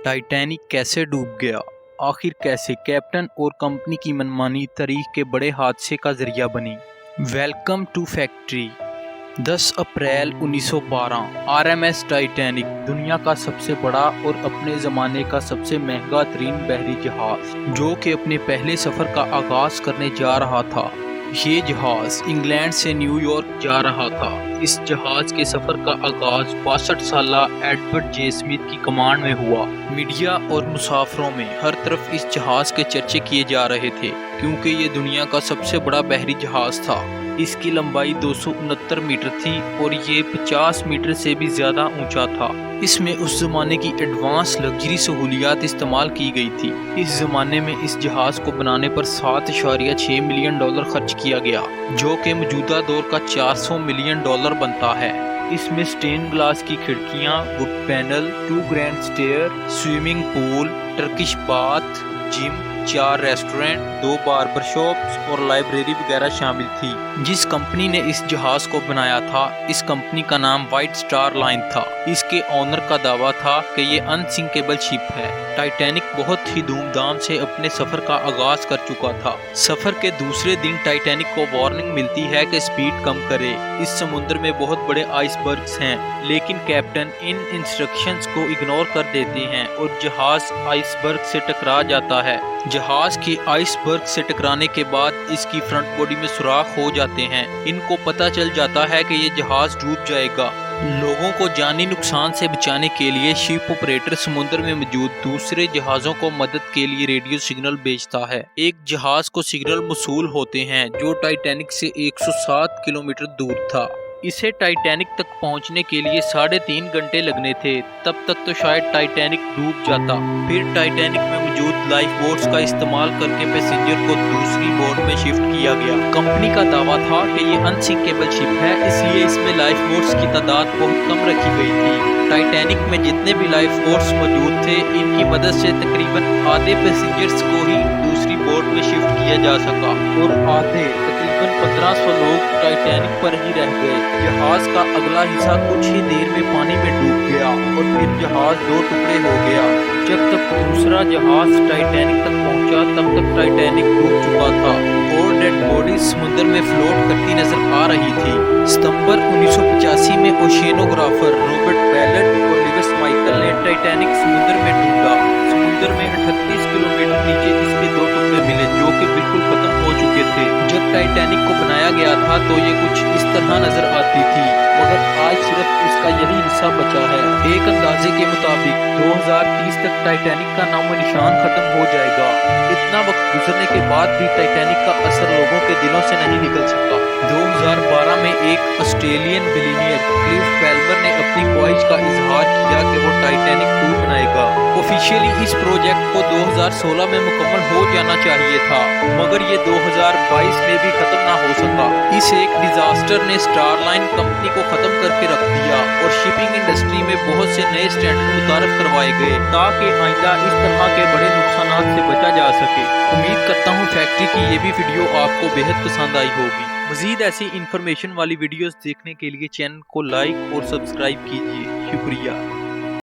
Titanic कैसे डूब गया? आखिर कैसे कैप्टन और कंपनी की मनमानी तारीख के बड़े हादसे का जरिया बनी। Welcome to factory. 10 April 1912 RMS Titanic दुनिया का सबसे बड़ा और अपने ज़माने का सबसे महंगा तरीन बहरी जहाज़, जो कि अपने पहले सफ़र का आगाज़ करने जा रहा था। ये जहाज़ इंग्लैंड से न्यूयॉर्क जा रहा था। इस जहाज़ के सफ़र का आगाज़ 62 साला एडवर्ड जे स्मिथ की कमांड में हुआ। मीडिया और मुसाफिरों में हर तरफ इस जहाज़ के चर्चे किए जा रहे थे, क्योंकि ये दुनिया का सबसे बड़ा बहरी जहाज़ था। इसकी लंबाई 269 मीटर थी और ये 50 मीटर से भी ज़्यादा ऊंचा था। इसमें उस ज़माने की एडवांस लग्जरी सहूलियात इस्तेमाल की गई थी। इस ज़माने में इस जहाज़ को बनाने पर $7.6 मिलियन खर्च किया गया, जो कि मौजूदा दौर का $400 मिलियन बनता है। इसमें स्टेन ग्लास की खिड़कियां, wood panel, 2 grand stair, swimming pool, Turkish bath, gym, 4 restaurant, 2 barber shops और लाइब्रेरी वगैरह शामिल थी। जिस कंपनी ने इस जहाज को बनाया था, इस कंपनी का नाम व्हाइट स्टार लाइन था। इसके ऑनर का दावा था कि ये अनसिंकेबल शिप है। टाइटैनिक बहुत ही धूमधाम से अपने सफर का आगाज कर चुका था। सफर के दूसरे दिन टाइटैनिक को वार्निंग मिलती है कि स्पीड कम करे। इस समुद्र में बहुत बड़े आइसबर्ग्स हैं, लेकिन कैप्टन इन इंस्ट्रक्शंस को इग्नोर कर देते हैं और जहाज आइसबर्ग से टकरा जाता है। जहाज के आइसबर्ग से टकराने के बाद इसकी फ्रंट बॉडी में सुराख हो जाते हैं। इनको पता चल जाता है कि ये जहाज डूब जाएगा। लोगों को जानी नुकसान से बचाने के लिए शिप ऑपरेटर समुद्र में मौजूद दूसरे जहाज़ों को मदद के लिए रेडियो सिग्नल भेजता है। एक जहाज को सिग्नल मौसूल होते हैं जो टाइटैनिक से 107 किलोमीटर दूर था। इसे टाइटैनिक तक पहुंचने के लिए 3.5 घंटे लगने थे। तब तक तो शायद टाइटैनिक डूब जाता। फिर टाइटैनिक में मौजूद लाइफ बोट्स का इस्तेमाल करके पैसेंजर को दूसरी बोट में शिफ्ट किया गया। कंपनी का दावा था कि ये अनसिंकेबल शिप है, इसलिए इसमें लाइफ बोट्स की तादाद बहुत कम रखी गई थी। टाइटैनिक में जितने भी लाइफ बोट्स मौजूद थे, इनकी मदद से तकरीबन आधे पैसेंजर्स को ही दूसरी बोट में शिफ्ट किया जा सका और आधे तकरीबन 1500 लोग टाइटैनिक पर ही रह गए। जहाज का अगला हिस्सा कुछ ही देर में पानी में डूब गया और फिर जहाज 2 टुकड़े हो गया। जब तक दूसरा जहाज टाइटैनिक तक पहुंचा, तब तक टाइटैनिक डूब चुका था और डेड बॉडी समुद्र में फ्लोट करती नजर आ रही थी। सितंबर 1985 में ओशियनोग्राफर रॉबर्ट बेलेट और लिविस माइकल ने टाइटैनिक समुद्र में ढूंढा। समुद्र में 38 किलोमीटर नीचे इसके 2 टुकड़े मिले, जो कि बिल्कुल खत्म हो चुके थे। जब टाइटैनिक को बनाया गया था तो ये कुछ इस तरह नजर आती थी, मगर आज सिर्फ इसका यही हिस्सा बचा है। एक अंदाजे के मुताबिक 2030 तक टाइटैनिक का नामो निशान खत्म हो जाएगा। इतना वक्त गुजरने के बाद भी टाइटैनिक का असर लोगों के दिलों से नहीं निकल सका। 2012 में एक ऑस्ट्रेलियन बिलियनियर क्लिफ पैल्मर ने अपनी ख्वाहिश का इजहार किया कि वो टाइटैनिक 2 बनाएगा। ऑफिशियली इस प्रोजेक्ट को 2016 में मुकम्मल हो जाना चाहिए था, मगर ये 2022 में भी खत्म ना हो सका। इस एक डिजास्टर ने स्टारलाइन कंपनी को खत्म करके रख दिया और शिपिंग इंडस्ट्री में बहुत से नए स्टैंडर्ड मुतारफ करवाए गए, ताकि आइंदा इस तरह के बड़े नुकसानात से बचा जा सके। उम्मीद करता हूँ फैक्ट्री की ये भी वीडियो आपको बेहद पसंद आई होगी। मजीद ऐसी इन्फॉर्मेशन वाली वीडियोस देखने के लिए चैनल को लाइक और सब्सक्राइब कीजिए। शुक्रिया।